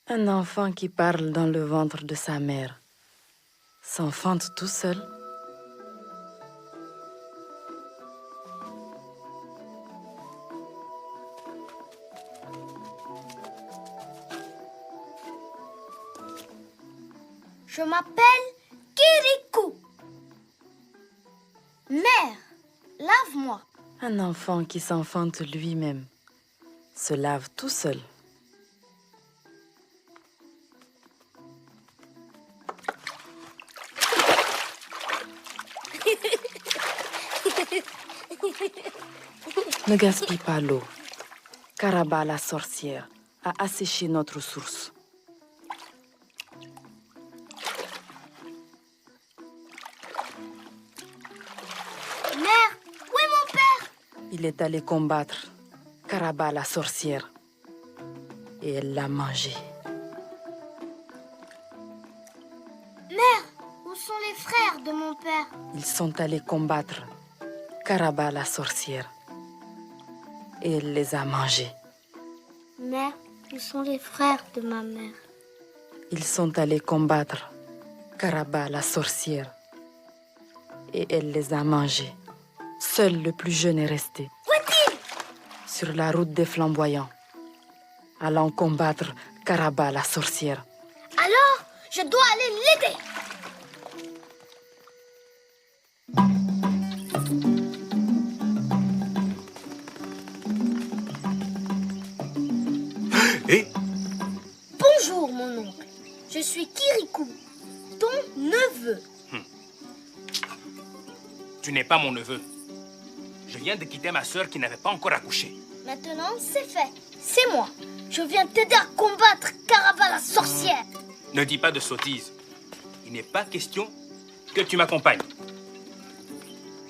Un enfant qui parle dans le ventre de sa mère s'enfante tout seul. Je m'appelle Kirikou. Mère, lave-moi. Un enfant qui s'enfante lui-même se lave tout seul. Ne gaspille pas l'eau. Karaba la sorcière a asséché notre source. Mère, où est mon père? Il est allé combattre Karaba la sorcière et elle l'a mangé. Mère, où sont les frères de mon père? Ils sont allés combattre Karaba la sorcière et elle les a mangés. Mère, où sont les frères de ma mère? Ils sont allés combattre Karaba la sorcière et elle les a mangés. Seul le plus jeune est resté. Où est-il? Sur la route des flamboyants, allant combattre Karaba la sorcière. Alors, je dois aller l'aider. Et Bonjour, mon oncle. Je suis Kirikou, ton neveu. tu n'es pas mon neveu. Je viens de quitter ma sœur qui n'avait pas encore accouché. Maintenant, c'est fait. C'est moi. Je viens t'aider à combattre Karaba la sorcière. Ne dis pas de sottises. Il n'est pas question que tu m'accompagnes.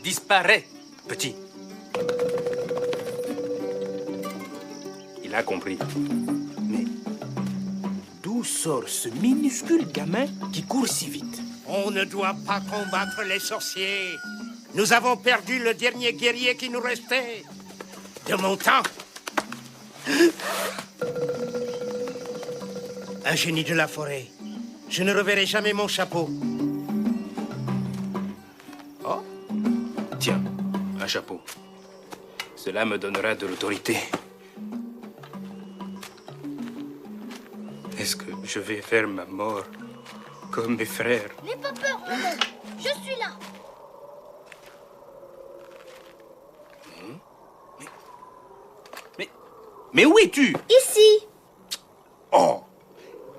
Disparais, petit. Il a compris. Mais d'où sort ce minuscule gamin qui court si vite? On ne doit pas combattre les sorciers. Nous avons perdu le dernier guerrier qui nous restait. De mon temps. Un génie de la forêt. Je ne reverrai jamais mon chapeau. Oh, tiens, un chapeau. Cela me donnera de l'autorité. Est-ce que je vais faire ma mort comme mes frères? N'aie pas peur, mon oncle. Je suis là. Mais où es-tu? Ici. Oh,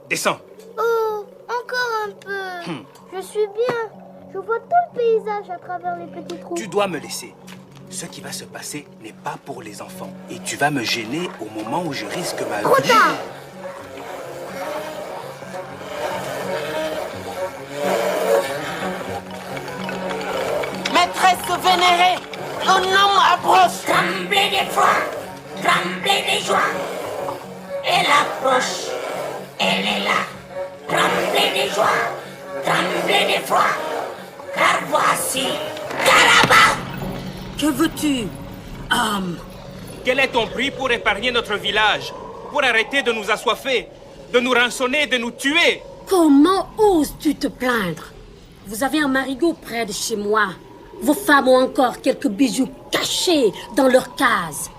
descends. Oh, encore un peu. Je suis bien. Je vois tout le paysage à travers les petits trous. Tu dois me laisser. Ce qui va se passer n'est pas pour les enfants. Et tu vas me gêner au moment où je risque ma vie. Trop tard. Maîtresse vénérée, un homme approche. Tremblez d'effroi, tremblez de joie. Elle approche, elle est là. Tremblez de joie, tremblez d'effroi. Car voici Karaba. Que veux-tu, homme? Quel est ton prix pour épargner notre village? Pour arrêter de nous assoiffer, de nous rançonner, de nous tuer? Comment oses-tu te plaindre? Vous avez un marigot près de chez moi. Vos femmes ont encore quelques bijoux cachés dans leur case.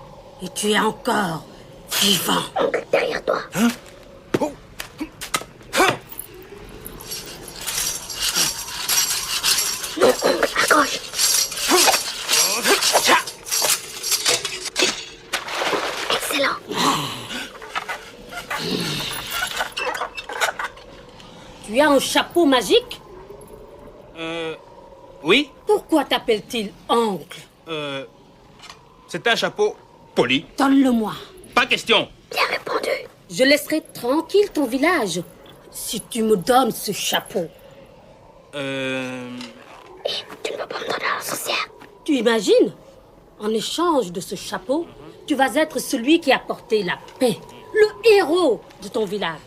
Et tu es encore vivant. Derrière toi. Mon oncle, à gauche. Excellent. Tu as un chapeau magique? Oui? Pourquoi t'appelle-t-il oncle? C'est un chapeau poli. Donne-le-moi. Pas question. Bien répondu. Je laisserai tranquille ton village si tu me donnes ce chapeau. Tu ne vas pas me donner à la sorcière. Tu imagines? En échange de ce chapeau, tu vas être celui qui a porté la paix, le héros de ton village.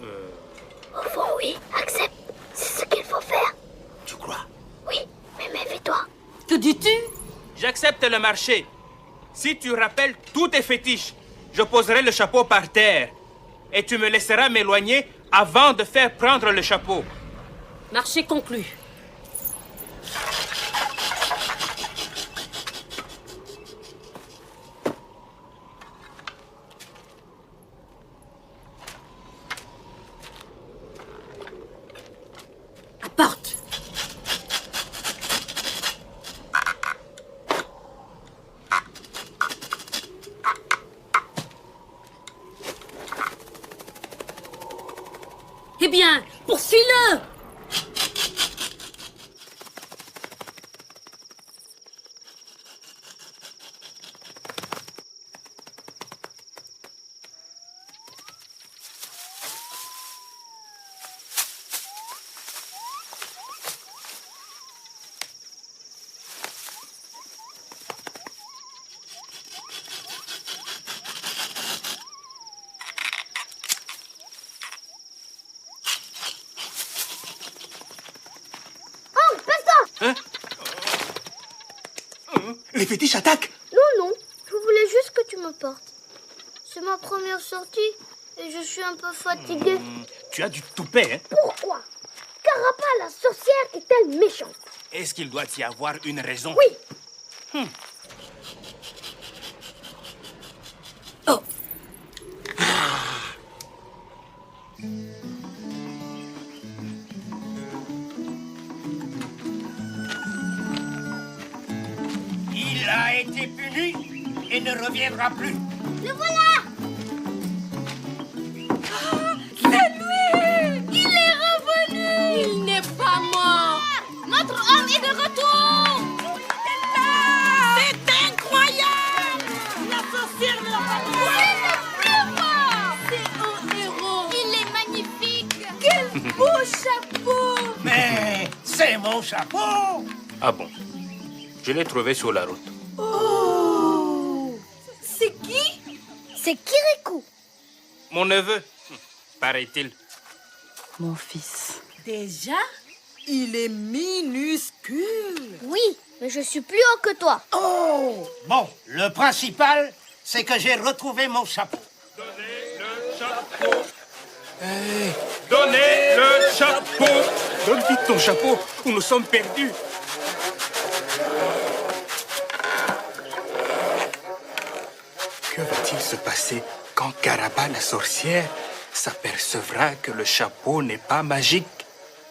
Au fond, oui, accepte. C'est ce qu'il faut faire. Tu crois? Oui, mais méfie-toi. Que dis-tu? J'accepte le marché. Si tu rappelles tous tes fétiches, je poserai le chapeau par terre. et tu me laisseras m'éloigner avant de faire prendre le chapeau. Marché conclu. Apporte. Eh bien, poursuis-le! Oh, passe-toi! Les fétiches attaquent. Non, non, je voulais juste que tu me portes. C'est ma première sortie et je suis un peu fatiguée. Tu as du toupet, hein? Pourquoi Carapa, la sorcière, est-elle méchante? Est-ce qu'il doit y avoir une raison? Oui. Oh! Il a été puni et ne reviendra plus. Le voilà! C'est lui! Il est revenu! Il n'est pas mort! Notre homme est de retour! C'est incroyable! La sorcière ne l'a pas mort! C'est un héros! Il est magnifique! Quel beau chapeau! Mais c'est mon chapeau. Ah bon? Je l'ai trouvé sur la route. Oh! C'est qui? C'est Kirikou. Mon neveu, paraît-il. Mon fils. Déjà, il est minuscule. Oui, mais je suis plus haut que toi. Oh! Bon, le principal, c'est que j'ai retrouvé mon chapeau. Donnez le chapeau! Donne vite ton chapeau ou nous sommes perdus. Que va-t-il se passer quand Caraba la sorcière s'apercevra que le chapeau n'est pas magique?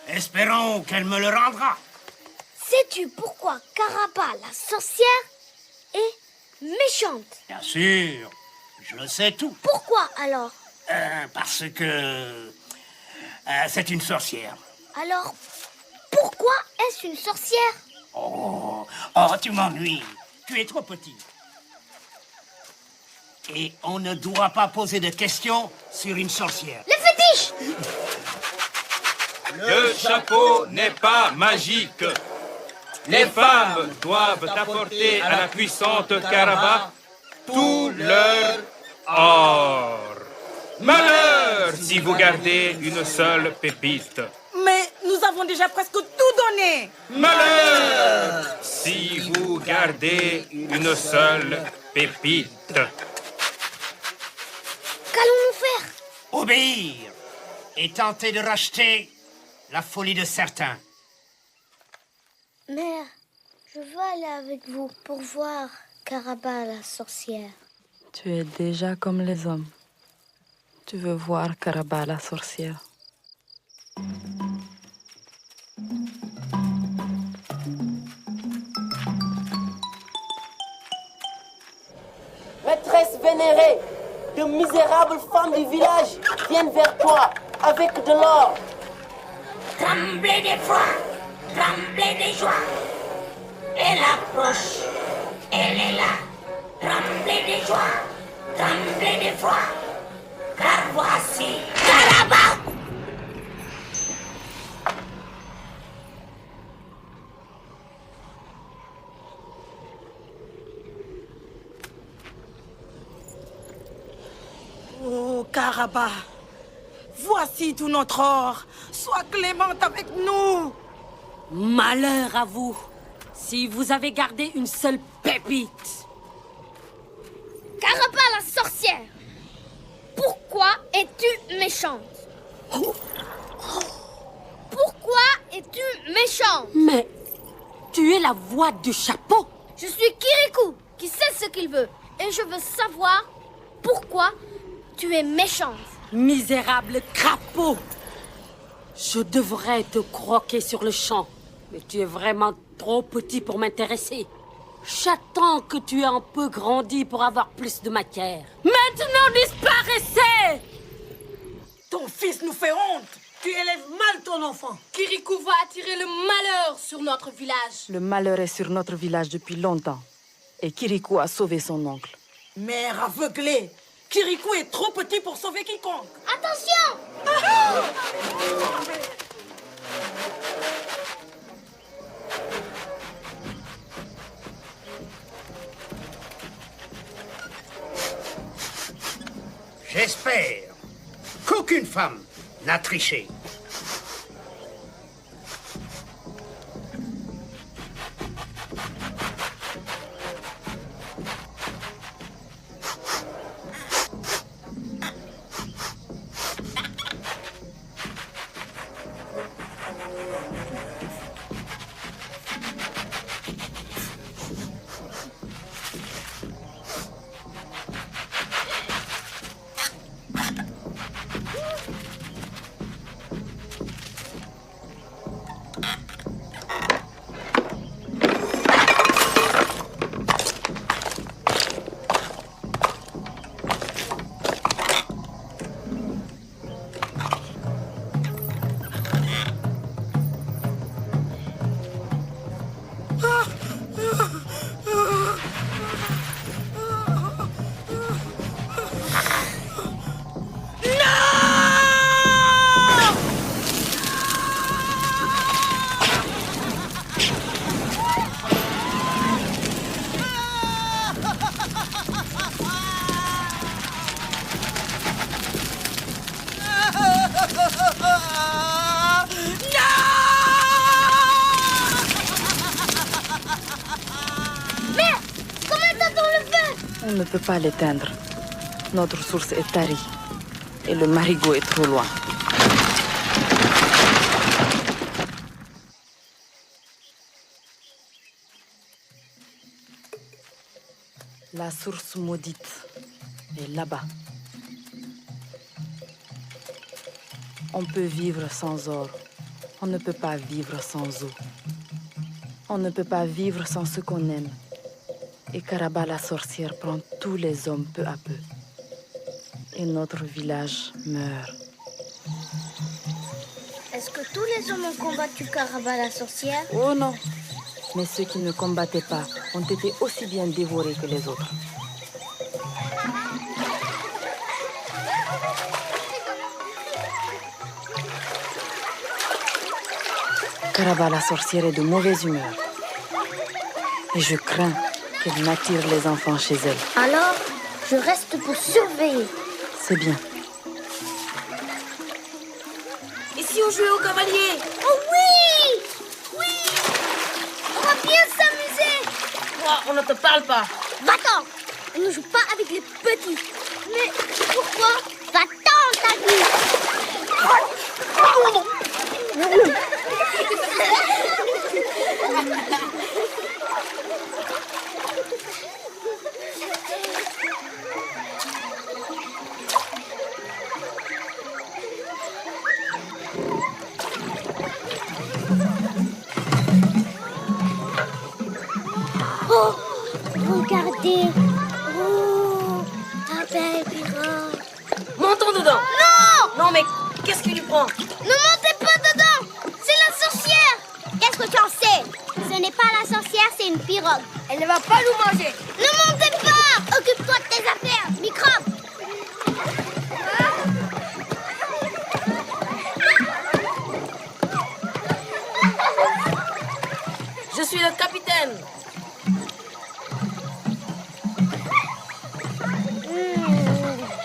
Espérons qu'elle me le rendra. Sais-tu pourquoi Carapa, la sorcière, est méchante? Bien sûr, je le sais tout. Pourquoi alors? Parce que c'est une sorcière. Alors, pourquoi est-ce une sorcière? Oh, tu m'ennuies. Tu es trop petit. Et on ne doit pas poser de questions sur une sorcière. Les fétiches! Le chapeau n'est pas magique. Les femmes doivent apporter à la puissante Caraba tout leur or. Malheur si vous gardez une seule pépite. Mais nous avons déjà presque tout donné. Malheur si vous gardez une seule pépite. Qu'allons-nous faire? Obéir et tenter de racheter la folie de certains. Mère, je veux aller avec vous pour voir Caraba, la sorcière. Tu es déjà comme les hommes. Tu veux voir Caraba, la sorcière. Maîtresse vénérée, de misérables femmes du village viennent vers toi avec de l'or. Tremblez d'effroi, tremblez de joie. Elle approche, elle est là. Tremblez de joie, tremblez d'effroi. Car voici Caraba. Oh, Caraba, voici tout notre or. Sois clémente avec nous. Malheur à vous, si vous avez gardé une seule pépite. Caraba, la sorcière! Pourquoi es-tu méchante? Pourquoi es-tu méchante? Mais tu es la voix du chapeau. Je suis Kirikou, qui sait ce qu'il veut. Et je veux savoir pourquoi tu es méchante. Misérable crapaud. Je devrais te croquer sur le champ. Mais tu es vraiment trop petit pour m'intéresser. J'attends que tu aies un peu grandi pour avoir plus de matière. Maintenant, disparaissez! Ton fils nous fait honte. Tu élèves mal ton enfant. Kirikou va attirer le malheur sur notre village. Le malheur est sur notre village depuis longtemps. Et Kirikou a sauvé son oncle. Mère aveuglée. Kirikou est trop petit pour sauver quiconque. Attention! J'espère qu'aucune femme n'a triché. On ne peut pas l'éteindre. Notre source est tarie. Et le marigot est trop loin. La source maudite est là-bas. On peut vivre sans or. On ne peut pas vivre sans eau. On ne peut pas vivre sans ce qu'on aime. Et Karaba la sorcière prend tous les hommes peu à peu. Et notre village meurt. Est-ce que tous les hommes ont combattu Karaba la sorcière? Oh non! Mais ceux qui ne combattaient pas ont été aussi bien dévorés que les autres. Karaba la sorcière est de mauvaise humeur. Et je crains qu'elle n'attire les enfants chez elle. Alors, je reste pour surveiller. C'est bien. Et si on jouait au cavalier? Oh oui! Oui! On va bien s'amuser! Toi, on ne te parle pas. Va-t'en! On ne joue pas avec les petits. Mais pourquoi? Va-t'en, t'as dit! Oh, regardez. Oh, ta belle pirate. Montons dedans. Non! Non, mais qu'est-ce qui lui prend? Ne montez pas dedans! C'est la sorcière! Qu'est-ce que tu en sais? Ce n'est pas la sorcière, c'est une pirogue. Elle ne va pas nous manger. Ne montez pas! Occupe-toi de tes affaires, microbe! Je suis le capitaine.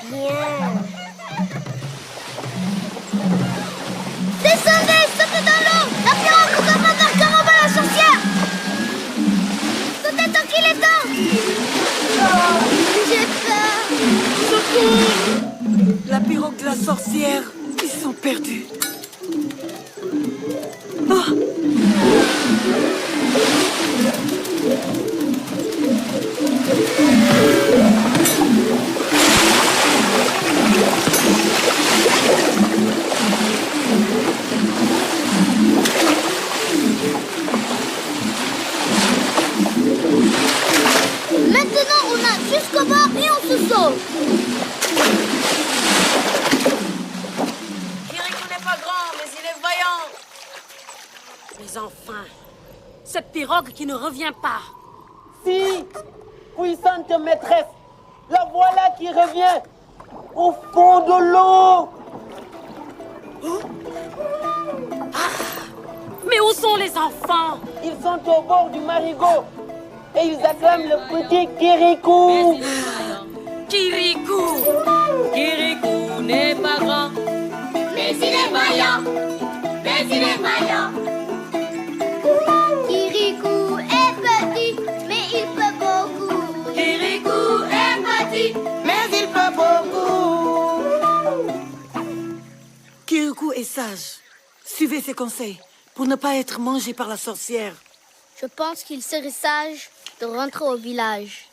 Bien. Descendez, sautez dans l'eau! La pirogue nous emmène vers Karaba la sorcière! Sautez tant qu'il est temps! Oh, j'ai peur! Sautez! la sorcière. Ils sont perdus. Oh! Maintenant, on a jusqu'au bord et on se sauve. Kirikou n'est pas grand, mais il est vaillant. Mais enfin, cette pirogue qui ne revient pas. Si, puissante maîtresse, la voilà qui revient au fond de l'eau. Mais où sont les enfants? Ils sont au bord du marigot et ils acclament le petit Kirikou. Kirikou! Kirikou n'est pas grand, mais il est vaillant. Mais il est vaillant. Kirikou est petit, mais il peut beaucoup. Kirikou est petit, Mais il peut beaucoup. Kirikou est sage. Suivez ses conseils pour ne pas être mangé par la sorcière. Je pense qu'il serait sage de rentrer au village.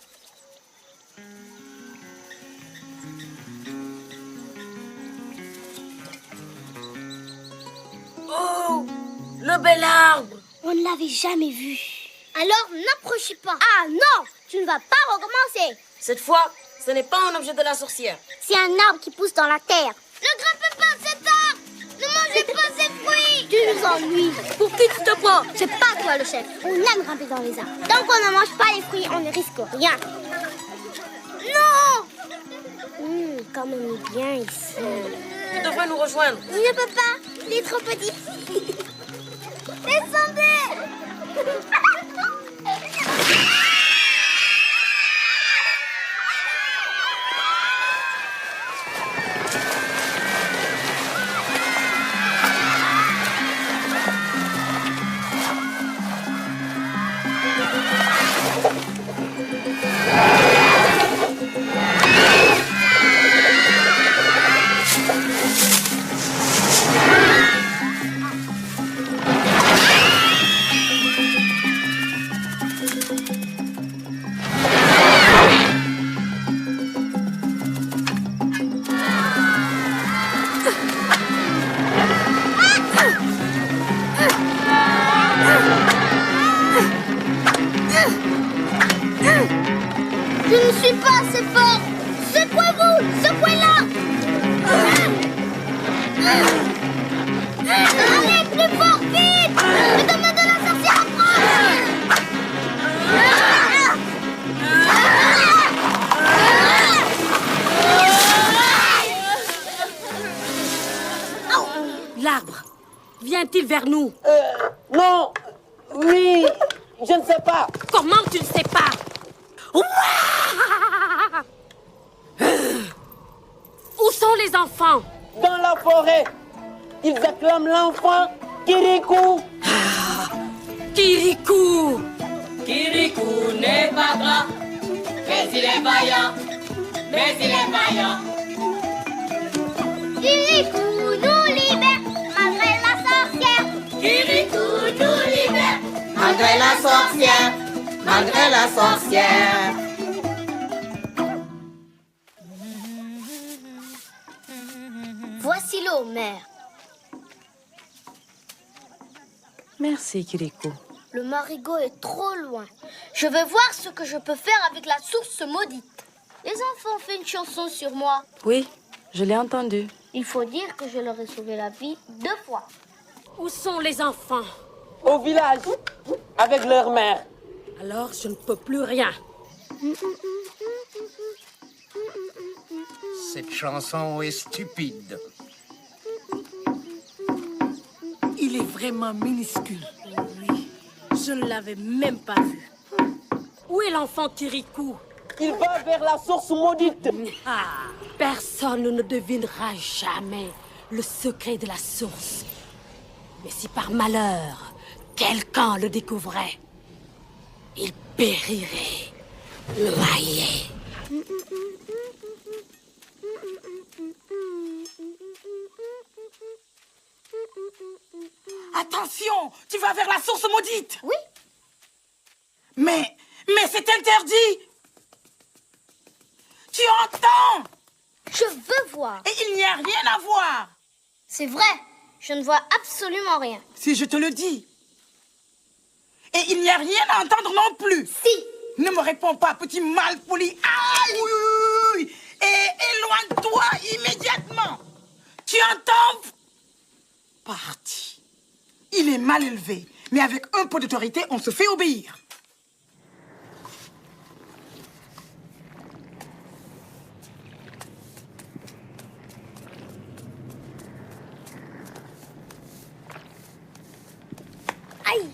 Oh, le bel arbre. On ne l'avait jamais vu. Alors n'approchez pas. Ah non, tu ne vas pas recommencer. Cette fois, ce n'est pas un objet de la sorcière. C'est un arbre qui pousse dans la terre. Ne grimpez pas cet arbre. Ne mangez pas ces fruits. Tu nous ennuies. Pour qui tu te prends? C'est pas toi le chef. On aime grimper dans les arbres. Tant qu'on ne mange pas les fruits, on ne risque rien. Non. Comme on est bien ici. Tu devrais nous rejoindre. Il ne peut pas. Il est trop petit. Descendez. Je ne suis pas assez fort. Secouez-vous, secouez-la. Allez, plus fort, vite. Le domaine de la sorcière approche. L'arbre, vient-il vers nous? Non, oui, je ne sais pas. Comment tu ne sais pas? Où sont les enfants? Dans la forêt, ils acclament l'enfant Kirikou. Kirikou! Kirikou n'est pas grand, mais il est vaillant. Mais il est vaillant. Kirikou nous libère malgré la sorcière. Kirikou nous libère, malgré la sorcière. Malgré la sorcière. Voici l'eau, mère. Merci, Kirikou. Le marigot est trop loin. Je vais voir ce que je peux faire avec la source maudite. Les enfants ont fait une chanson sur moi. Oui, je l'ai entendu. Il faut dire que je leur ai sauvé la vie 2 fois. Où sont les enfants? Au village, avec leur mère. Alors je ne peux plus rien. Cette chanson est stupide. Il est vraiment minuscule. Oui, je ne l'avais même pas vu. Où est l'enfant Kirikou? Il va vers la source maudite. Ah, personne ne devinera jamais le secret de la source. Mais si par malheur, quelqu'un le découvrait, il périrait, noyé. Attention, tu vas vers la source maudite. Oui. Mais c'est interdit. Tu entends? Je veux voir. Et il n'y a rien à voir. C'est vrai, je ne vois absolument rien. Si je te le dis. Et il n'y a rien à entendre non plus. Si. Ne me réponds pas, petit malpoli. Aïe, oui, oui, oui. Et éloigne-toi immédiatement. Tu entends? Parti. Il est mal élevé, mais avec un peu d'autorité, on se fait obéir. Aïe.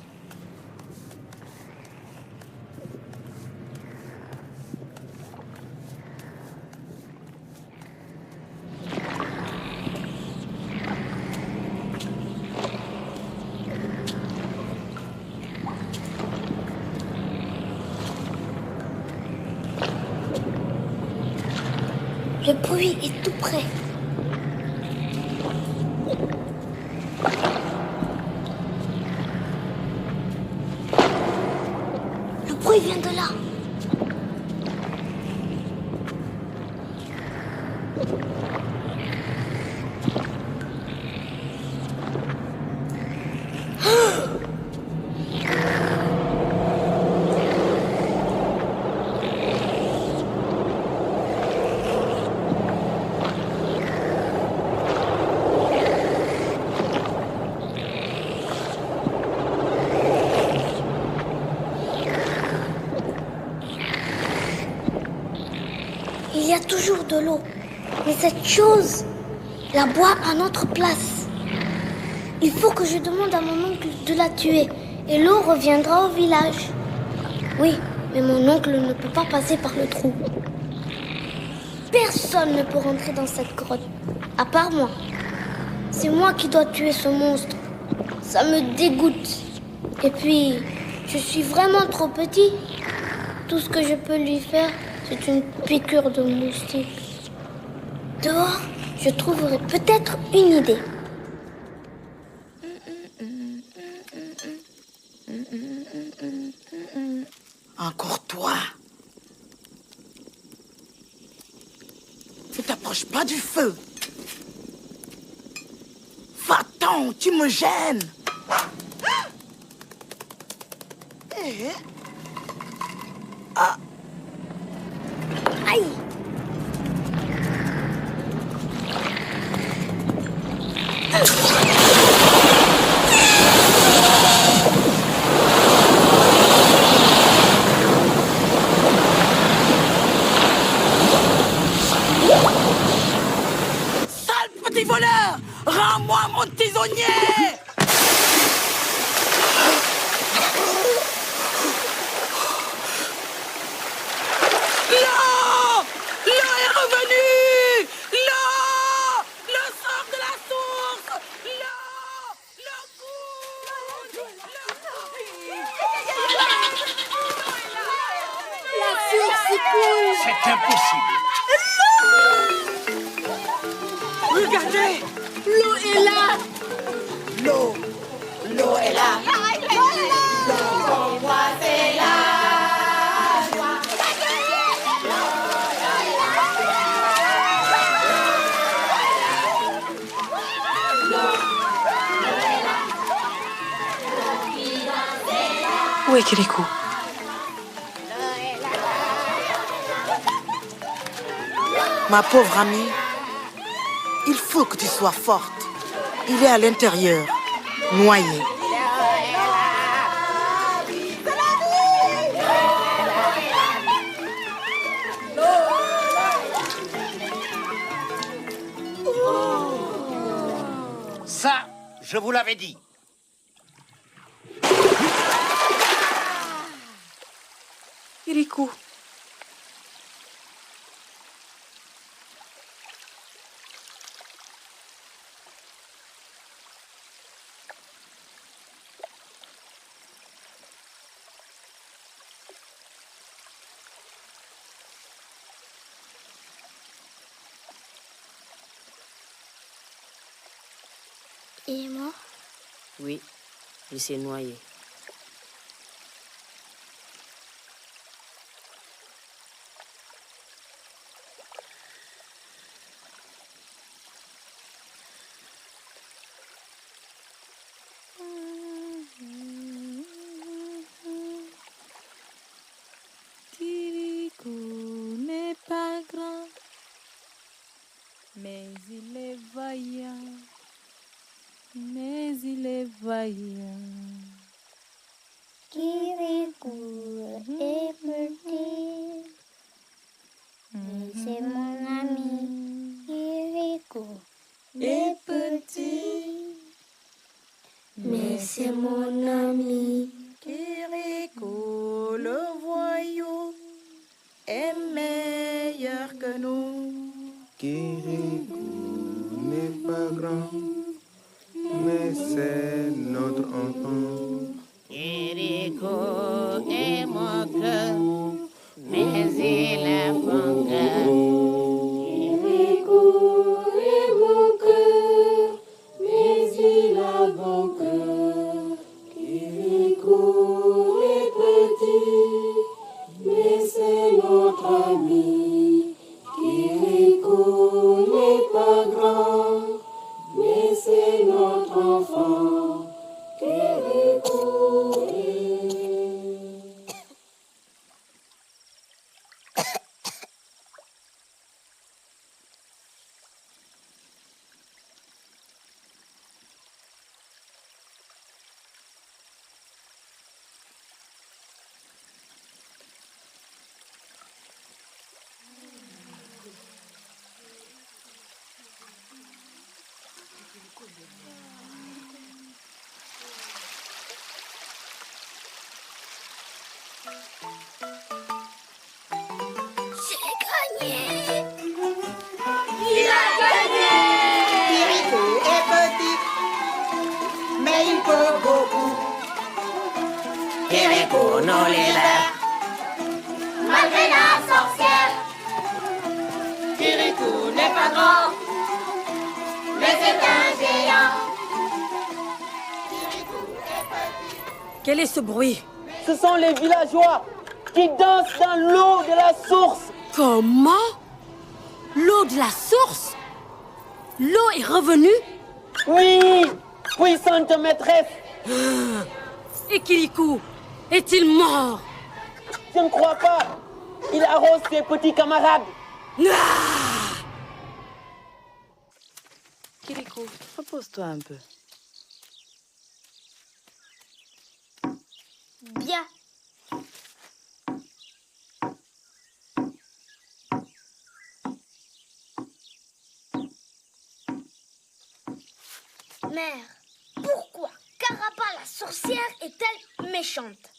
Le bruit est tout près. Le bruit vient de là. Il y a toujours de l'eau. Mais cette chose la boit à notre place. Il faut que je demande à mon oncle de la tuer. Et l'eau reviendra au village. Oui, mais mon oncle ne peut pas passer par le trou. Personne ne peut rentrer dans cette grotte. À part moi. C'est moi qui dois tuer ce monstre. Ça me dégoûte. Et puis, je suis vraiment trop petit. Tout ce que je peux lui faire, c'est une piqûre de moustique. Dehors, je trouverai peut-être une idée. Encore toi. Ne t'approche pas du feu. Va-t'en, tu me gênes. Aïe! Sale petit voleur! Rends-moi mon tisonnier! L'eau! L'eau est revenue! L'eau! Le sort de la source! L'eau! Le coule! La source coule! C'est impossible. Regardez! L'eau est là. L'eau est là! Où est Kirikou? Ma pauvre amie, il faut que tu sois forte. Il est à l'intérieur, noyé. Ça, je vous l'avais dit. Kirikou. Il est mort? Oui. Il s'est noyé. Kirikou n'est pas grand, mais il est vaillant, mais il est vaillant. Kirikou est petit, mais c'est mon ami. Kirikou est petit, mais c'est mon ami. Kirikou, le voyou, est meilleur que nous. Kirikou n'est pas grand, mais c'est notre enfant. Kirikou est mon cœur, mais il a mon cœur. Kirikou est mon cœur, mais il a bon cœur. Kirikou est petit, mais c'est notre ami. Kirikou n'est pas grand, mais c'est notre enfant. Kirikou est... Kirikou est petit, mais il peut beaucoup. Kirikou nous libère. Malgré la sorcière, Kirikou n'est pas grand, mais c'est un géant. Quel est ce bruit? Ce sont les villageois qui dansent dans l'eau de la source. Comment? L'eau de la source? L'eau est revenue? Oui, puissante maîtresse. Et Kirikou, est-il mort? Je ne crois pas. Il arrose ses petits camarades. Kirikou, repose-toi un peu. Bien. Mère, pourquoi Caraba la sorcière est-elle méchante?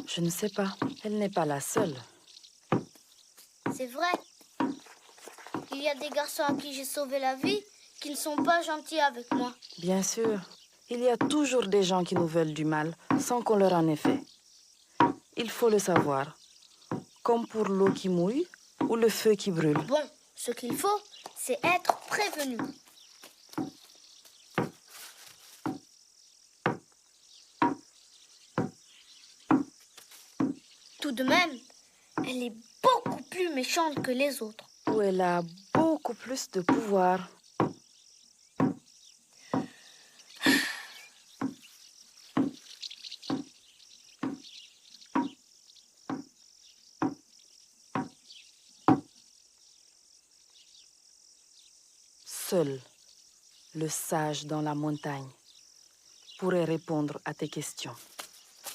Je ne sais pas. Elle n'est pas la seule. C'est vrai. Il y a des garçons à qui j'ai sauvé la vie qui ne sont pas gentils avec moi. Bien sûr. Il y a toujours des gens qui nous veulent du mal sans qu'on leur en ait fait. Il faut le savoir. Comme pour l'eau qui mouille ou le feu qui brûle. Bon, ce qu'il faut, c'est être prévenu. Tout de même, elle est beaucoup plus méchante que les autres. Où elle a beaucoup plus de pouvoir. Seul le sage dans la montagne pourrait répondre à tes questions.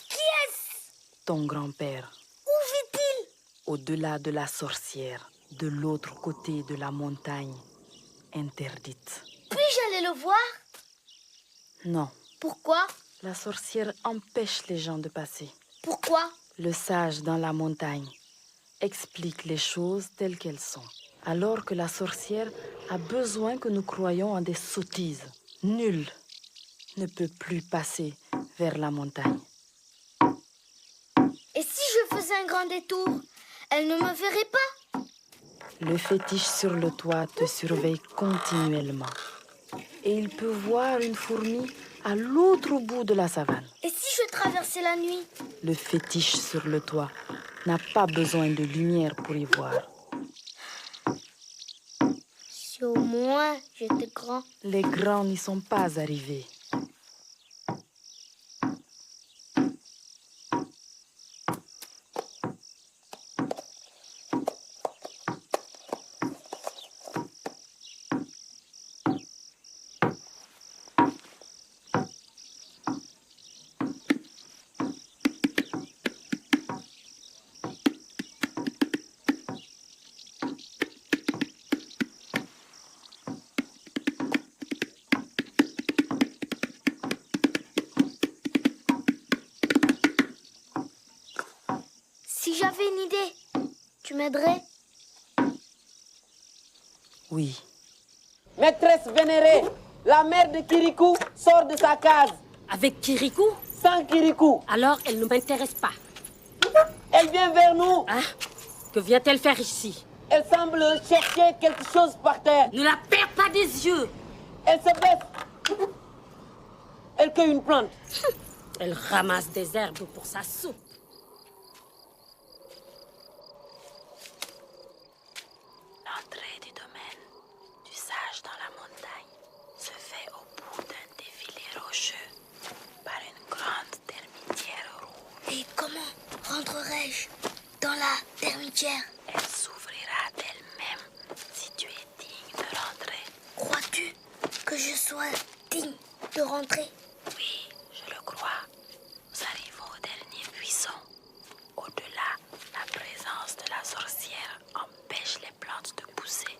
Qui est-ce? Ton grand-père, Où vit-il? au-delà de la sorcière, de l'autre côté de la montagne interdite. Puis-je aller le voir? Non, Pourquoi? la sorcière empêche les gens de passer. Pourquoi? Le sage dans la montagne explique les choses telles qu'elles sont, alors que la sorcière a besoin que nous croyions en des sottises. Nul ne peut plus passer vers la montagne. Et si je faisais un grand détour, elle ne me verrait pas? Le fétiche sur le toit te surveille continuellement. Et il peut voir une fourmi à l'autre bout de la savane. Et si je traversais la nuit? Le fétiche sur le toit n'a pas besoin de lumière pour y voir. Si au moins j'étais grand. Les grands n'y sont pas arrivés. Si j'avais une idée, tu m'aiderais? Oui. Maîtresse vénérée, la mère de Kirikou sort de sa case. Avec Kirikou? Sans Kirikou. Alors, elle ne m'intéresse pas. Elle vient vers nous. Hein? Que vient-elle faire ici? Elle semble chercher quelque chose par terre. Ne la perds pas des yeux. Elle se baisse. Elle cueille une plante. Elle ramasse des herbes pour sa soupe. L'entrée du domaine du sage dans la montagne se fait au bout d'un défilé rocheux par une grande termitière rouge. Et comment rentrerai-je dans la termitière? Elle s'ouvrira d'elle-même si tu es digne de rentrer. Crois-tu que je sois digne de rentrer? Oui, je le crois. Nous arrivons au dernier buisson. Au-delà, la présence de la sorcière empêche les plantes de pousser.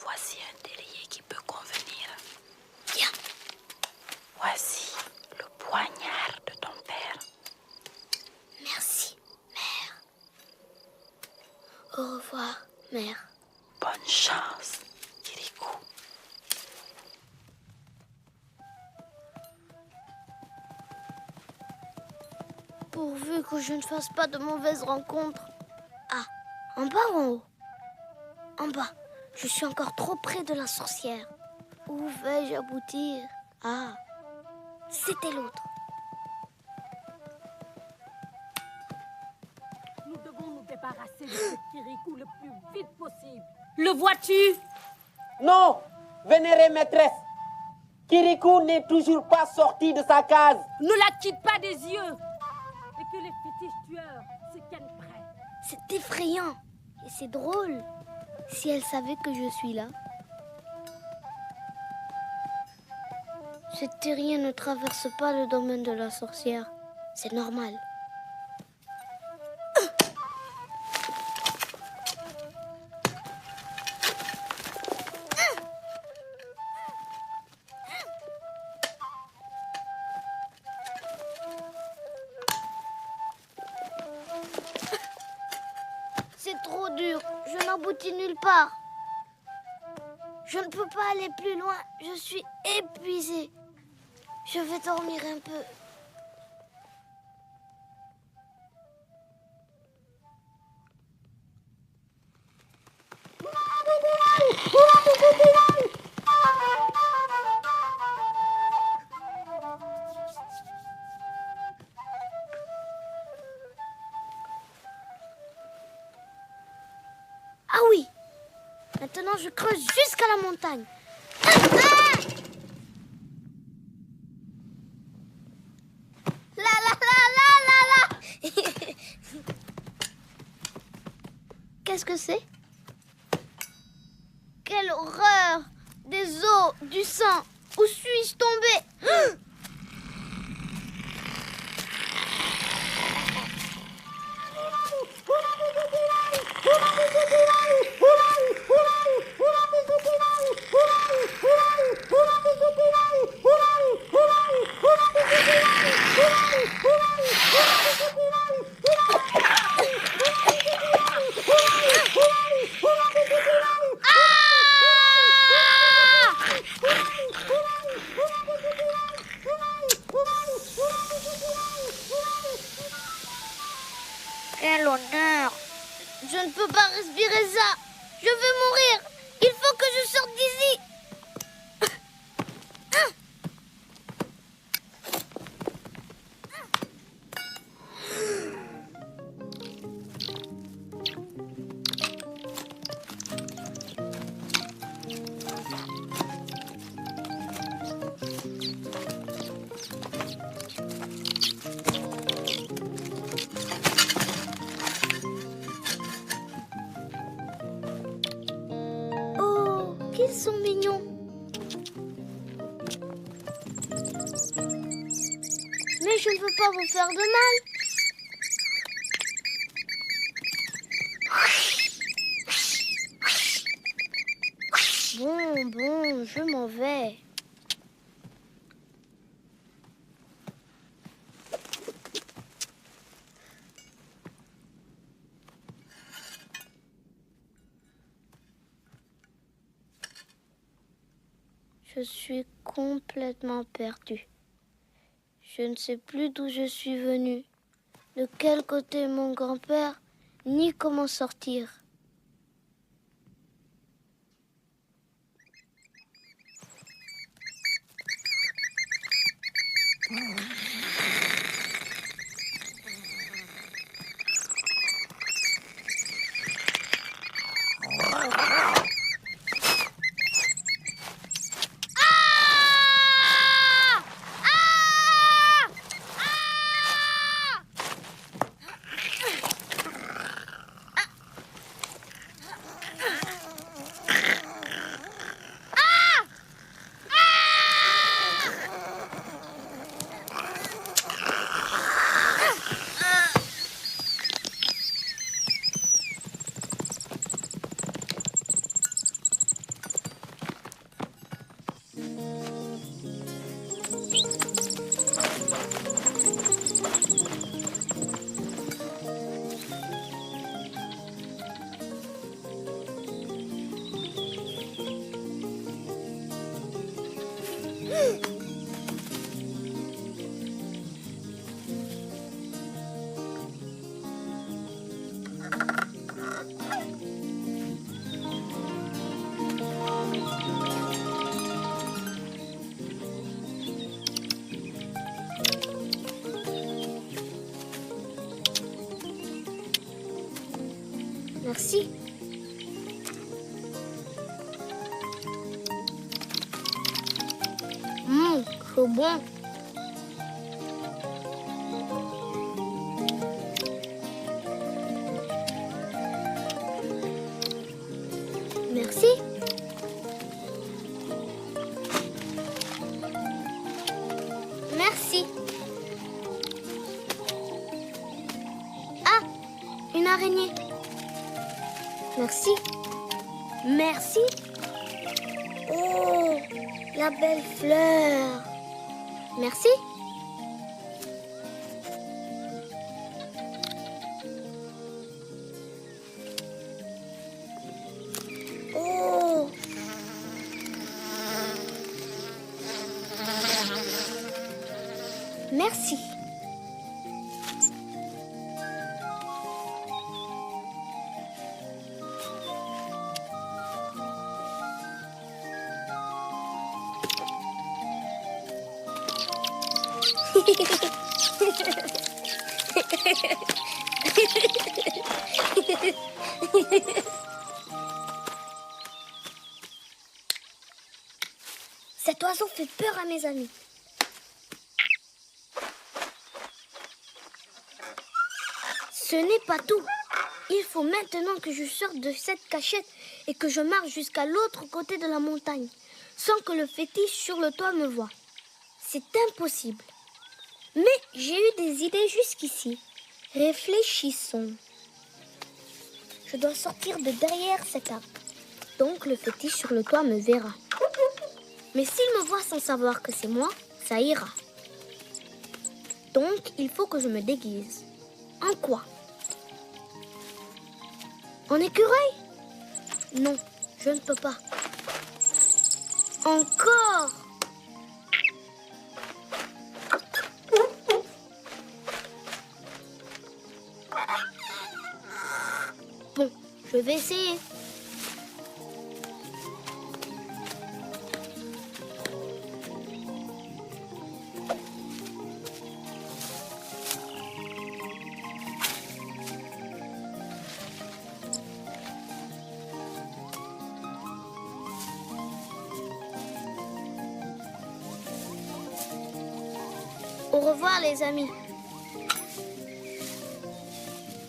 Voici un terrier qui peut convenir. Viens. Voici le poignard de ton père. Merci, mère. Au revoir, mère. Bonne chance, Kirikou. Pourvu que je ne fasse pas de mauvaises rencontres. Ah, en bas ou en haut? En bas. Je suis encore trop près de la sorcière. Où vais-je aboutir? Ah, c'était l'autre. Nous devons nous débarrasser de ce Kirikou le plus vite possible. Le vois-tu? Non, vénérée maîtresse. Kirikou n'est toujours pas sorti de sa case. Ne la quitte pas des yeux. Et que les fétiches tueurs se tiennent prêts. C'est effrayant. Et c'est drôle. Si elle savait que je suis là. Ce terrien ne traverse pas le domaine de la sorcière. C'est normal. C'est trop dur. Je n'aboutis nulle part. Je ne peux pas aller plus loin. Je suis épuisée. Je vais dormir un peu. Ah oui. Maintenant, je creuse jusqu'à la montagne. La la la la la la. Qu'est-ce que c'est? Quelle horreur! Des os, du sang. Où suis-je tombée? Quel honneur! Je ne peux pas respirer ça! sont mignons. Mais je ne veux pas vous faire de mal. Bon, je m'en vais. Je suis complètement perdue. Je ne sais plus d'où je suis venue, de quel côté est mon grand-père, ni comment sortir. Merci. C'est bon. Merci. Merci. Ah, une araignée. Merci. Merci. Oh, la belle fleur. Merci. Oh. Merci. Cet oiseau fait peur à mes amis. Ce n'est pas tout. Il faut maintenant que je sorte de cette cachette et que je marche jusqu'à l'autre côté de la montagne, sans que le fétiche sur le toit me voie. C'est impossible. Mais j'ai eu des idées jusqu'ici. Réfléchissons. Je dois sortir de derrière cet arbre. Donc le fétiche sur le toit me verra. Mais s'il me voit sans savoir que c'est moi, ça ira. Donc il faut que je me déguise. En quoi? En écureuil? Non, je ne peux pas. Encore? Bon, je vais essayer. Au revoir les amis.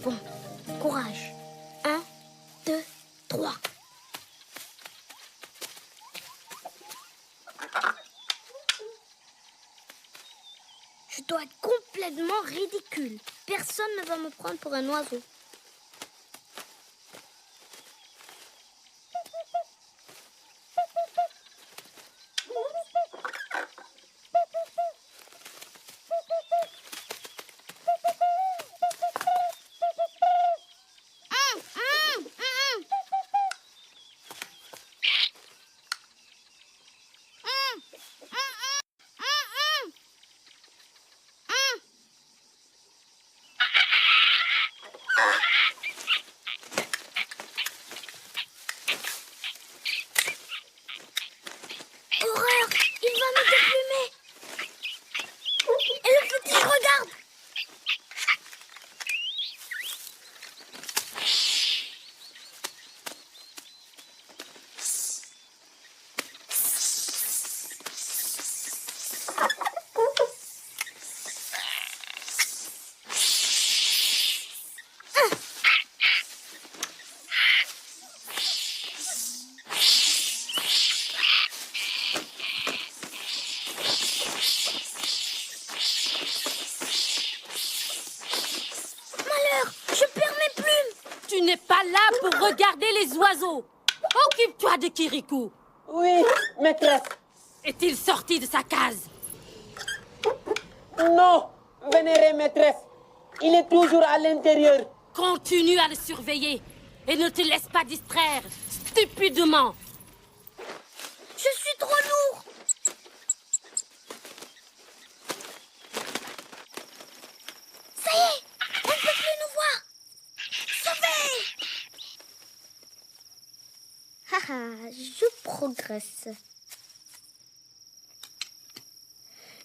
Bon, courage. 1, 2, 3. dois être complètement ridicule. Personne ne va me prendre pour un oiseau. Horreur! Il va me déplumer! Et le petit, regarde! Malheur! Je perds mes plumes! Tu n'es pas là pour regarder les oiseaux. Occupe-toi de Kirikou. Oui, maîtresse. Est-il sorti de sa case? Non, vénérée maîtresse. Il est toujours à l'intérieur. Continue à le surveiller et ne te laisse pas distraire stupidement. Je suis trop lourd! Ça y est! On ne peut plus nous voir! Sauvez! Haha, je progresse.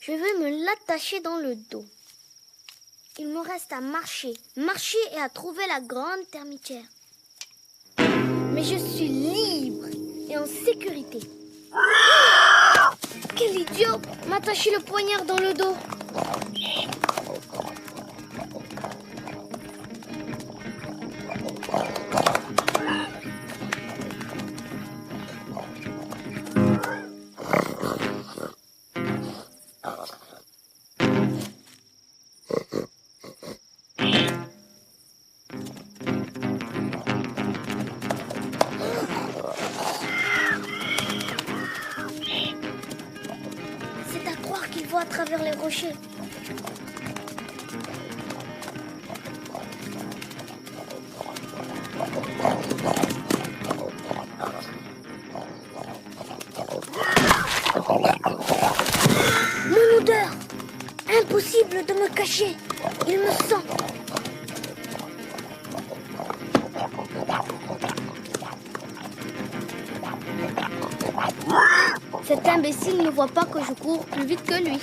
Je vais me l'attacher dans le dos. Il me reste à marcher et à trouver la grande termitière. Mais je suis libre et en sécurité. Quel idiot! M'attacher le poignard dans le dos. C'est à croire qu'il voit à travers les rochers. Mon odeur! Impossible de me cacher. Il me sent. Cet imbécile ne voit pas que je cours plus vite que lui.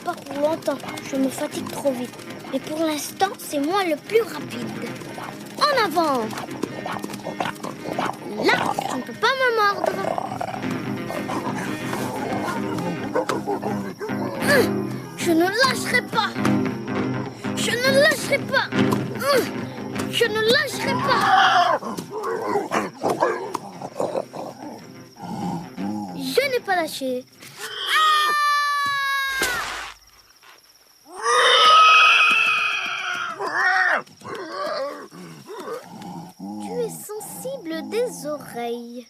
Pas pour longtemps, je me fatigue trop vite. Et pour l'instant, c'est moi le plus rapide. En avant! Là, tu ne peux pas me mordre. Je ne lâcherai pas. Je ne lâcherai pas. Je ne lâcherai pas. Je n'ai pas lâché. Tu es sensible des oreilles.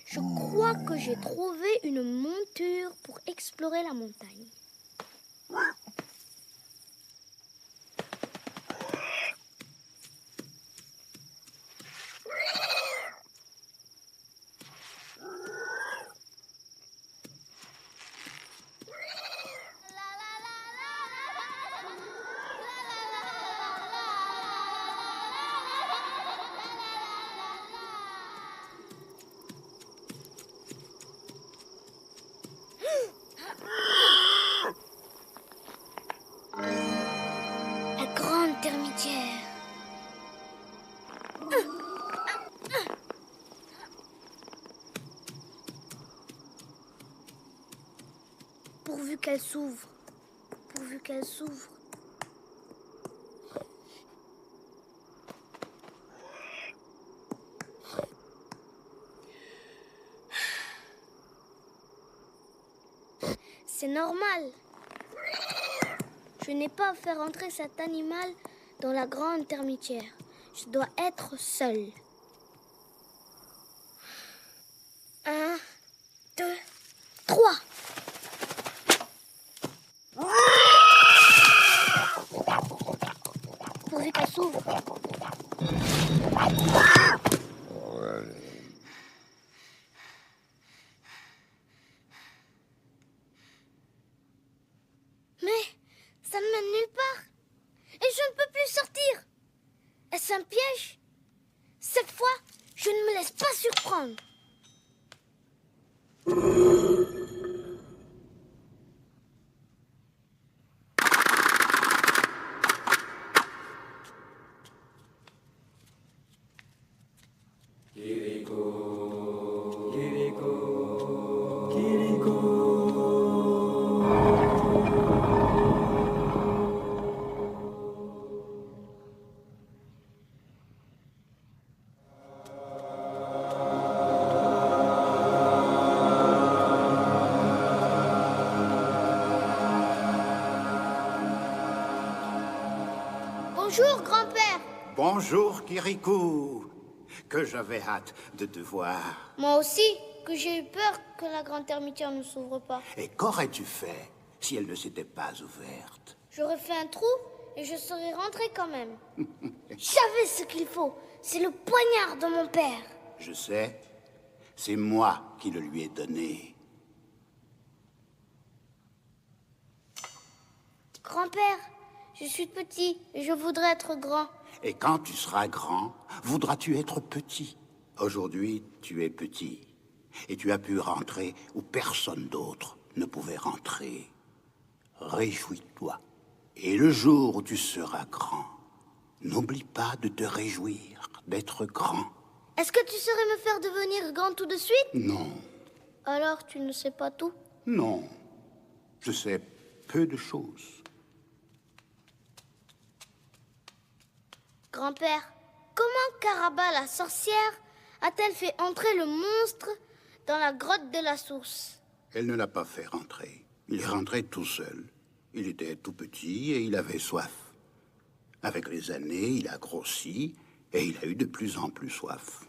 Je crois que j'ai trouvé une monture pour explorer la montagne. La grande termitière. Pourvu qu'elle s'ouvre. Pourvu qu'elle s'ouvre. c'est normal. Je n'ai pas à faire entrer cet animal dans la grande termitière. Je dois être seule. 1, 2, 3. Pourvu qu'elle s'ouvre. Mais ça ne mène nulle part. Et je ne peux plus sortir. Est-ce un piège? Cette fois, je ne me laisse pas surprendre. Bonjour, grand-père. Bonjour, Kirikou. Que j'avais hâte de te voir. Moi aussi, que j'ai eu peur que la grande termitière ne s'ouvre pas. Et qu'aurais-tu fait si elle ne s'était pas ouverte? J'aurais fait un trou et je serais rentrée quand même. J'avais ce qu'il faut. C'est le poignard de mon père. Je sais. C'est moi qui le lui ai donné. Grand-père, je suis petit et je voudrais être grand. Et quand tu seras grand, voudras-tu être petit? Aujourd'hui, tu es petit. Et tu as pu rentrer où personne d'autre ne pouvait rentrer. Réjouis-toi. Et le jour où tu seras grand, n'oublie pas de te réjouir d'être grand. Est-ce que tu saurais me faire devenir grand tout de suite? Non, Alors, tu ne sais pas tout? non. Je sais peu de choses. Grand-père, comment Caraba la sorcière a-t-elle fait entrer le monstre dans la grotte de la source? Elle ne l'a pas fait rentrer. Il est rentré tout seul. Il était tout petit et il avait soif. Avec les années, il a grossi et il a eu de plus en plus soif.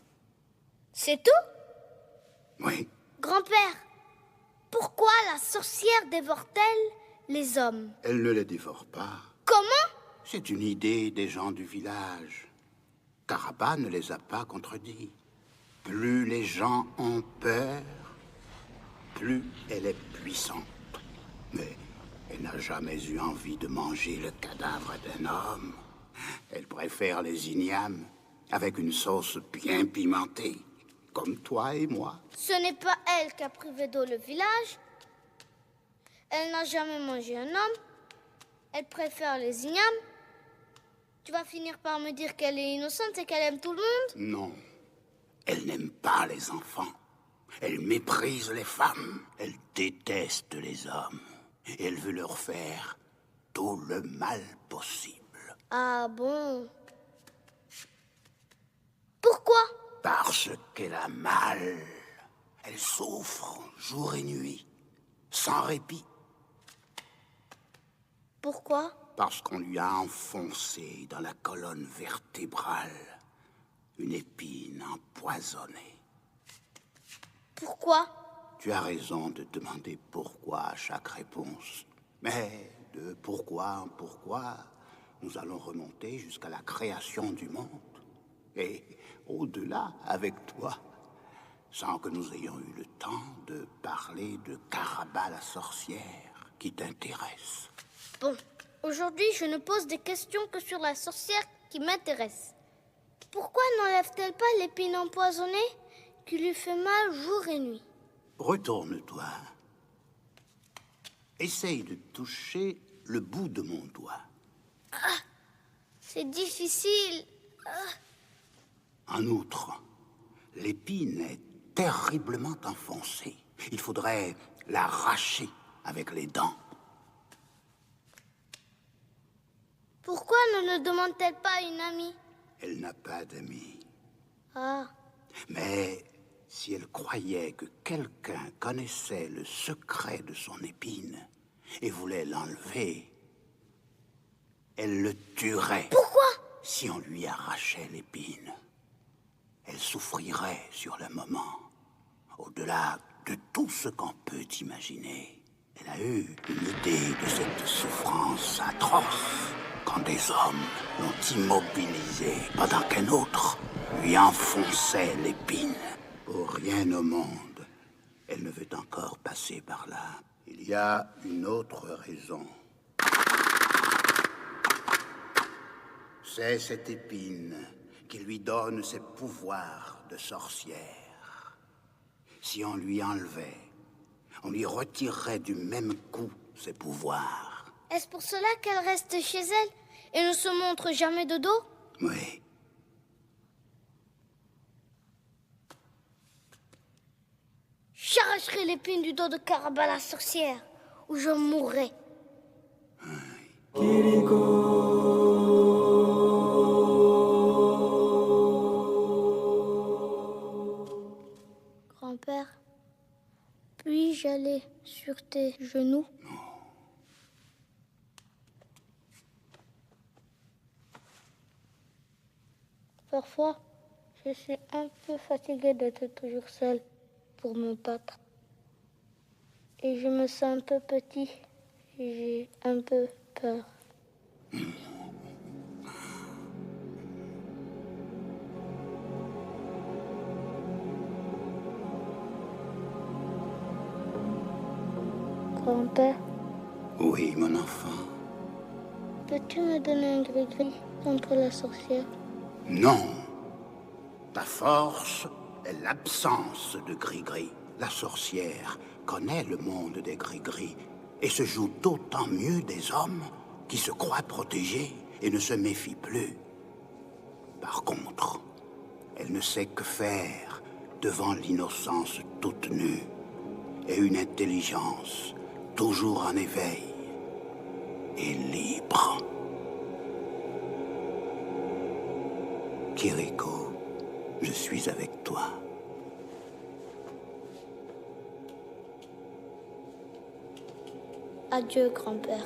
C'est tout? Oui, Grand-père, pourquoi la sorcière dévore-t-elle les hommes? elle ne les dévore pas. Comment? C'est une idée des gens du village. Caraba ne les a pas contredits. Plus les gens ont peur, plus elle est puissante. Mais elle n'a jamais eu envie de manger le cadavre d'un homme. Elle préfère les ignames avec une sauce bien pimentée, comme toi et moi. Ce n'est pas elle qui a privé d'eau le village. Elle n'a jamais mangé un homme. Elle préfère les ignames. Tu vas finir par me dire qu'elle est innocente et qu'elle aime tout le monde? Non, elle n'aime pas les enfants. Elle méprise les femmes. Elle déteste les hommes. Et elle veut leur faire tout le mal possible. Ah bon? Pourquoi? Parce qu'elle a mal. Elle souffre jour et nuit, sans répit. Pourquoi? Parce qu'on lui a enfoncé dans la colonne vertébrale une épine empoisonnée. Pourquoi? Tu as raison de demander pourquoi à chaque réponse. Mais de pourquoi en pourquoi, nous allons remonter jusqu'à la création du monde. Et au-delà avec toi, sans que nous ayons eu le temps de parler de Caraba la sorcière qui t'intéresse. Bon, aujourd'hui, je ne pose des questions que sur la sorcière qui m'intéresse. Pourquoi n'enlève-t-elle pas l'épine empoisonnée qui lui fait mal jour et nuit? Retourne-toi. Essaye de toucher le bout de mon doigt. Ah, c'est difficile. En outre, l'épine est terriblement enfoncée. Il faudrait l'arracher avec les dents. Pourquoi ne demande-t-elle pas une amie? Elle n'a pas d'amis. Ah, Mais Si elle croyait que quelqu'un connaissait le secret de son épine et voulait l'enlever, elle le tuerait. Pourquoi? Si on lui arrachait l'épine, elle souffrirait sur le moment, au-delà de tout ce qu'on peut imaginer. Elle a eu une idée de cette souffrance atroce quand des hommes l'ont immobilisée pendant qu'un autre lui enfonçait l'épine. Pour rien au monde, elle ne veut encore passer par là. Il y a une autre raison. C'est cette épine qui lui donne ses pouvoirs de sorcière. Si on lui enlevait, on lui retirerait du même coup ses pouvoirs. Est-ce pour cela qu'elle reste chez elle et ne se montre jamais de dos? Oui. J'arracherai l'épine du dos de Caraba la sorcière, ou je mourrai. Grand-père, puis-je aller sur tes genoux? Parfois, je suis un peu fatiguée d'être toujours seule pour me battre. Et je me sens un peu petit. J'ai un peu peur. Grand-père, Oui, mon enfant. peux-tu me donner un gris-gris contre la sorcière? Non. Ta force est l'absence de gris-gris. La sorcière connaît le monde des gris-gris et se joue d'autant mieux des hommes qui se croient protégés et ne se méfient plus. Par contre, elle ne sait que faire devant l'innocence toute nue et une intelligence toujours en éveil et libre. Kiriko, je suis avec toi. Adieu, grand-père.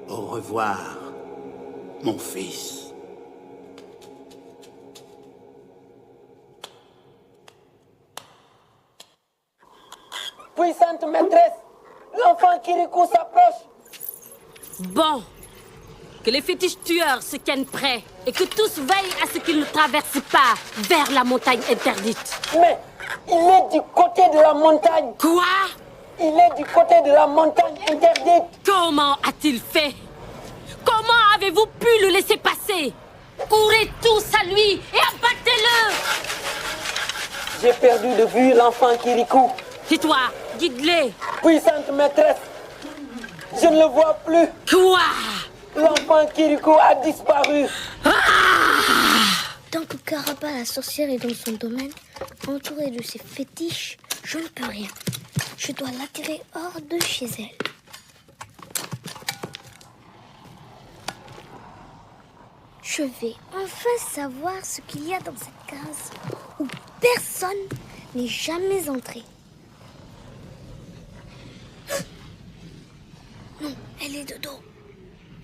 Au revoir, mon fils. Puissante maîtresse, l'enfant Kirikou s'approche. Bon, que les fétiches tueurs se tiennent prêts et que tous veillent à ce qu'ils ne traversent pas vers la montagne interdite. Mais il est du côté de la montagne. Quoi? Il est du côté de la montagne interdite. Comment a-t-il fait? Comment avez-vous pu le laisser passer? Courez tous à lui et abattez-le! J'ai perdu de vue l'enfant Kirikou. Et toi, guide-les. Puissante maîtresse, je ne le vois plus. Quoi? L'enfant Kirikou a disparu. Tant que Caraba la sorcière est dans son domaine, entourée de ses fétiches, je ne peux rien. Je dois l'attirer hors de chez elle. Je vais enfin savoir ce qu'il y a dans cette case où personne n'est jamais entré. Non, elle est de dos.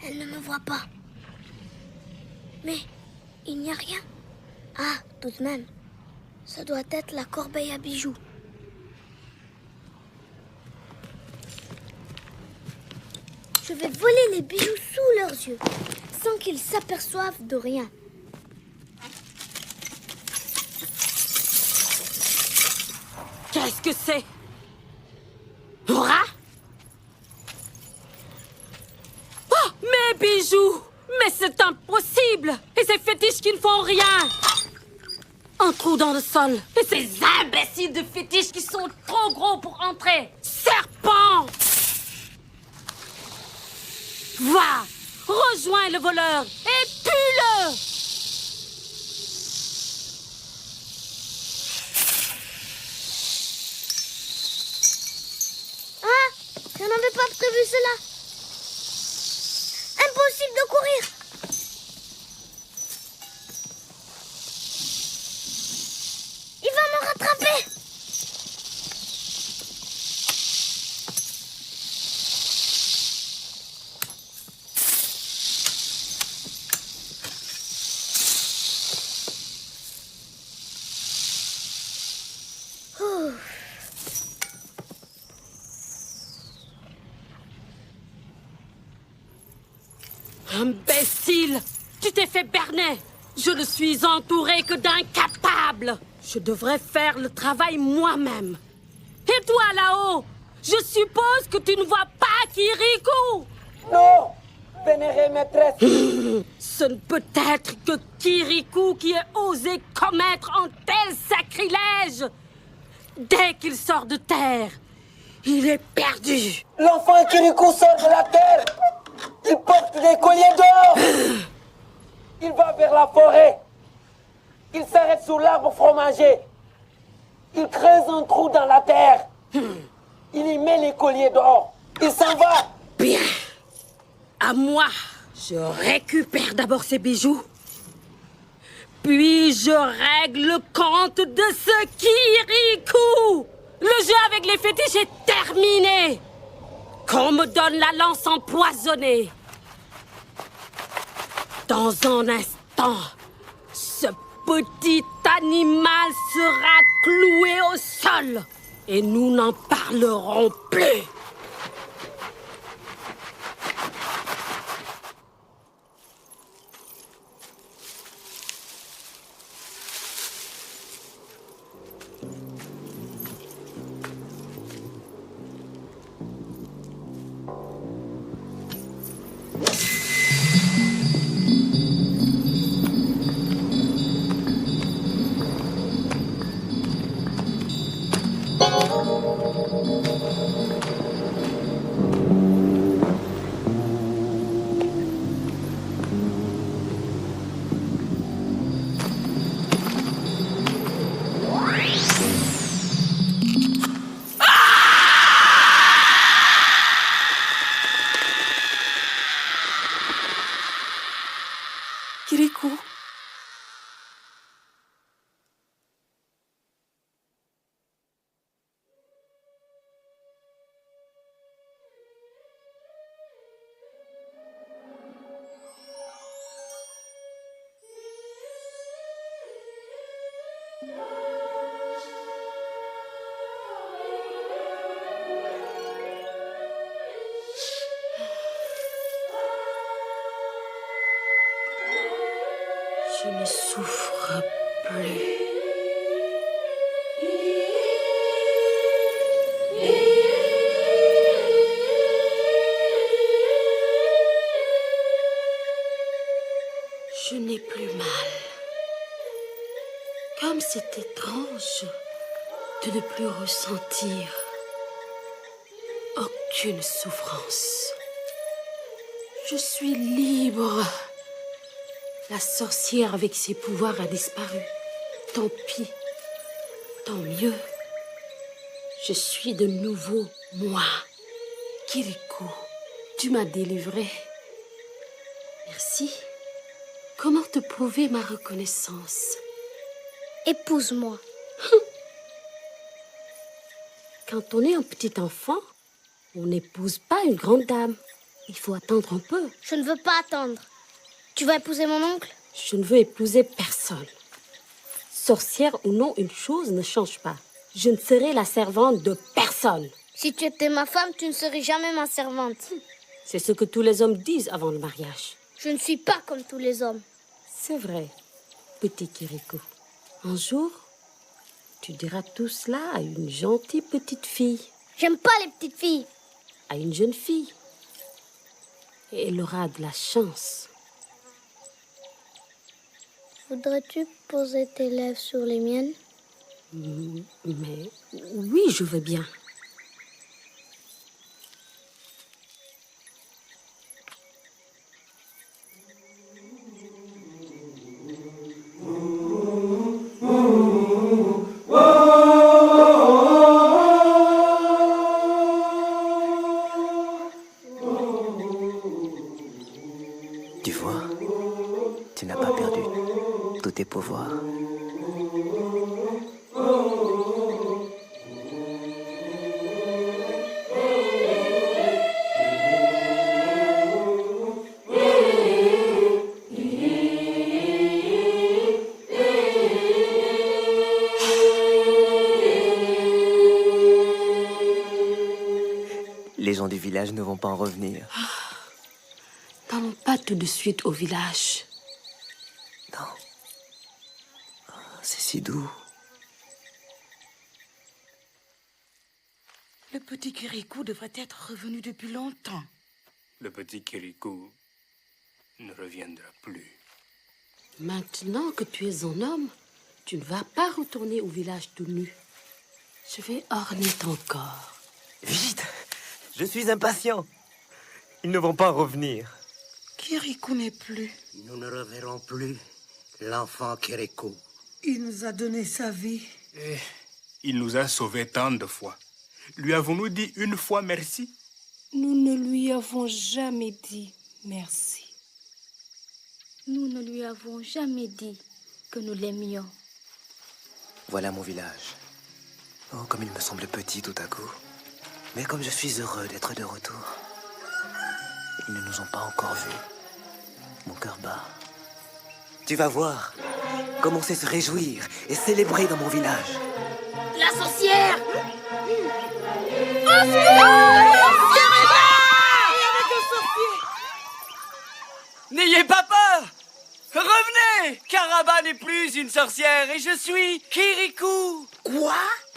Elle ne me voit pas. Mais il n'y a rien. Ah, tout de même. Ça doit être la corbeille à bijoux. Je vais voler les bijoux sous leurs yeux, sans qu'ils s'aperçoivent de rien. Qu'est-ce que c'est? Rat? Oh, mes bijoux! Mais c'est impossible! Et ces fétiches qui ne font rien! Un trou dans le sol. Et ces imbéciles de fétiches qui sont trop gros pour entrer. Serpent! Va! Rejoins le voleur et tue-le! Ah! Je n'avais pas prévu cela. Impossible de courir. Il va me rattraper. Tu t'es fait berner. Je ne suis entourée que d'incapables. Je devrais faire le travail moi-même. Et toi, là-haut, je suppose que tu ne vois pas Kirikou. Non, vénérée maîtresse. Ce ne peut être que Kirikou qui ait osé commettre un tel sacrilège. Dès qu'il sort de terre, il est perdu. L'enfant Kirikou sort de la terre. Il porte des colliers d'or. Il va vers la forêt. Il s'arrête sous l'arbre fromager. Il creuse un trou dans la terre. Il y met les colliers d'or. Il s'en va. Bien. À moi. Je récupère d'abord ces bijoux. Puis je règle le compte de ce Kirikou. Le jeu avec les fétiches est terminé. Qu'on me donne la lance empoisonnée. Dans un instant, ce petit animal sera cloué au sol et nous n'en parlerons plus. Kirikou. Je ne souffre plus. Je n'ai plus mal. Comme c'est étrange de ne plus ressentir aucune souffrance. Je suis libre. La sorcière avec ses pouvoirs a disparu. Tant pis. Tant mieux. Je suis de nouveau moi. Kirikou, tu m'as délivré. Merci. Comment te prouver ma reconnaissance? Épouse-moi. Quand on est un petit enfant, on n'épouse pas une grande dame. Il faut attendre un peu. Je ne veux pas attendre. Tu vas épouser mon oncle? Je ne veux épouser personne. Sorcière ou non, une chose ne change pas. Je ne serai la servante de personne. Si tu étais ma femme, tu ne serais jamais ma servante. C'est ce que tous les hommes disent avant le mariage. Je ne suis pas comme tous les hommes. C'est vrai, petit Kirikou. Un jour, tu diras tout cela à une gentille petite fille. J'aime pas les petites filles. À une jeune fille. Et elle aura de la chance. Voudrais-tu poser tes lèvres sur les miennes? Mais oui, je veux bien. Tu vois, tu n'as pas perdu tous tes pouvoirs. Les gens du village ne vont pas en revenir. N'allons pas tout de suite au village. c'est si doux. Le petit Kirikou devrait être revenu depuis longtemps. Le petit Kirikou ne reviendra plus. Maintenant que tu es un homme, tu ne vas pas retourner au village tout nu. Je vais orner ton corps. Vite! Je suis impatient. Ils ne vont pas revenir. Kirikou n'est plus. Nous ne reverrons plus l'enfant Kirikou. Il nous a donné sa vie. Il nous a sauvés tant de fois. Lui avons-nous dit une fois merci? Nous ne lui avons jamais dit merci. Nous ne lui avons jamais dit que nous l'aimions. Voilà mon village. Oh, comme il me semble petit tout à coup. Mais comme je suis heureux d'être de retour. Ils ne nous ont pas encore vus. Mon cœur bat. Tu vas voir comme on sait se réjouir et célébrer dans mon village. La sorcière! N'ayez pas peur! Revenez! Karaba n'est plus une sorcière et je suis Kirikou! Quoi?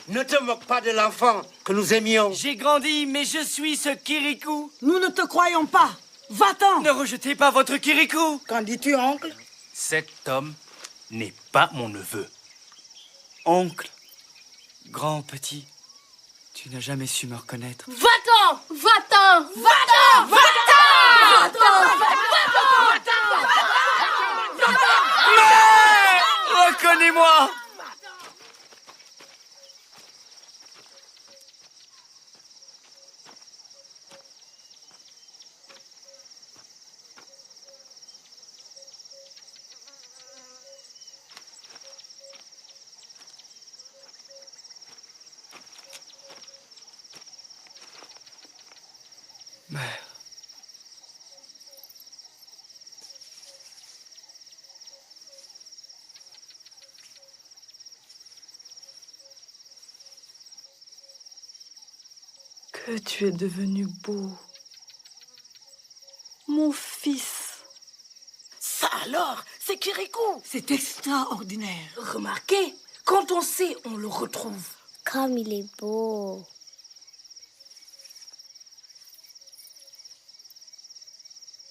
Ne te moque pas de l'enfant que nous aimions. J'ai grandi, mais je suis ce Kirikou. Nous ne te croyons pas. Va-t'en! Ne rejetez pas votre Kirikou! Qu'en dis-tu, oncle? Cet homme n'est pas mon neveu. Oncle, grand, petit, tu n'as jamais su me reconnaître. Va-t'en! Va-t'en! Va-t'en! Va-t'en! Mais reconnais-moi! Mère. Que tu es devenu beau. Mon fils. Ça alors, c'est Kirikou. C'est extraordinaire. Remarquez, quand on sait, on le retrouve. Comme il est beau.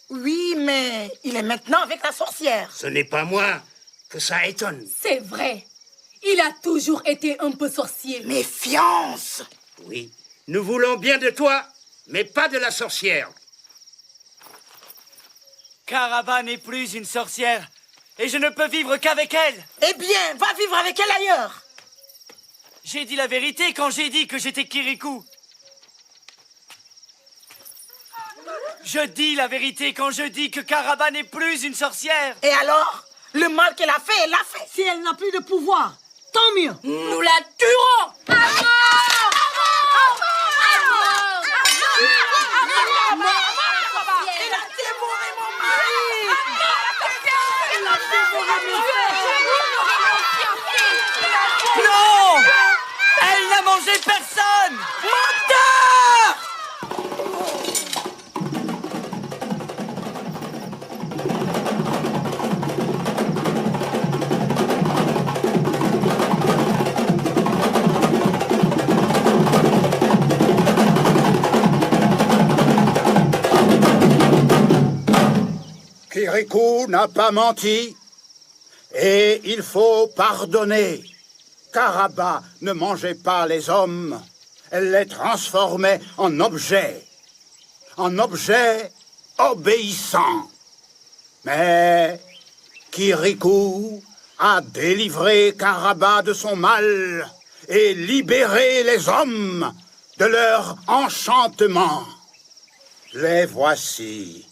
Oui, mais il est maintenant avec la sorcière. Ce n'est pas moi que ça étonne. C'est vrai. Il a toujours été un peu sorcier. Méfiance! Oui, nous voulons bien de toi, mais pas de la sorcière. Karaba n'est plus une sorcière et je ne peux vivre qu'avec elle. Eh bien, va vivre avec elle ailleurs. J'ai dit la vérité quand j'ai dit que j'étais Kirikou. Je dis la vérité quand je dis que Karaba n'est plus une sorcière. Et alors? Le mal qu'elle a fait, elle l'a fait. Si elle n'a plus de pouvoir, tant mieux. Nous la tuerons! À mort! Elle a dévoré mon mari. Elle a dévoré mon Non! Elle n'a mangé personne! menteur! Kirikou n'a pas menti et il faut pardonner. Karaba ne mangeait pas les hommes, elle les transformait en objets obéissants. Mais Kirikou a délivré Karaba de son mal et libéré les hommes de leur enchantement. Les voici.